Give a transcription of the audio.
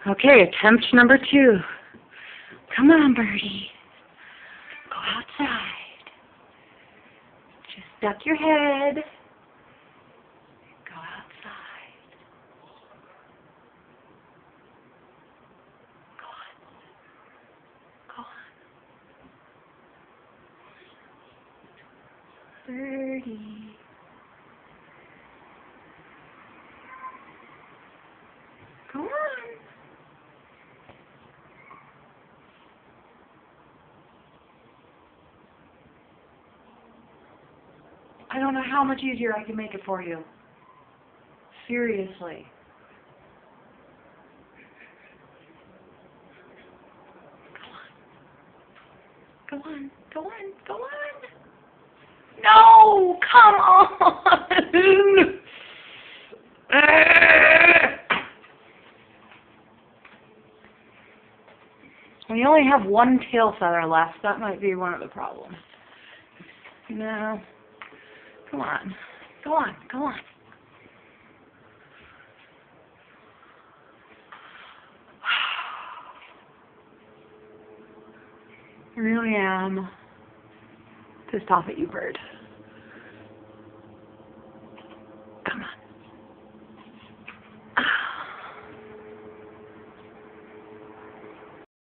Okay, attempt number 2. Come on, birdie. Go outside. Just duck your head. Go outside. Go on. Go on. Birdie. Go on. I don't know how much easier I can make it for you. Seriously. Go on. Go on. Go on. No! Come on! We only have one tail feather left. That might be one of the problems. No. Come on. Go on. Go on. I really am pissed off at you, bird.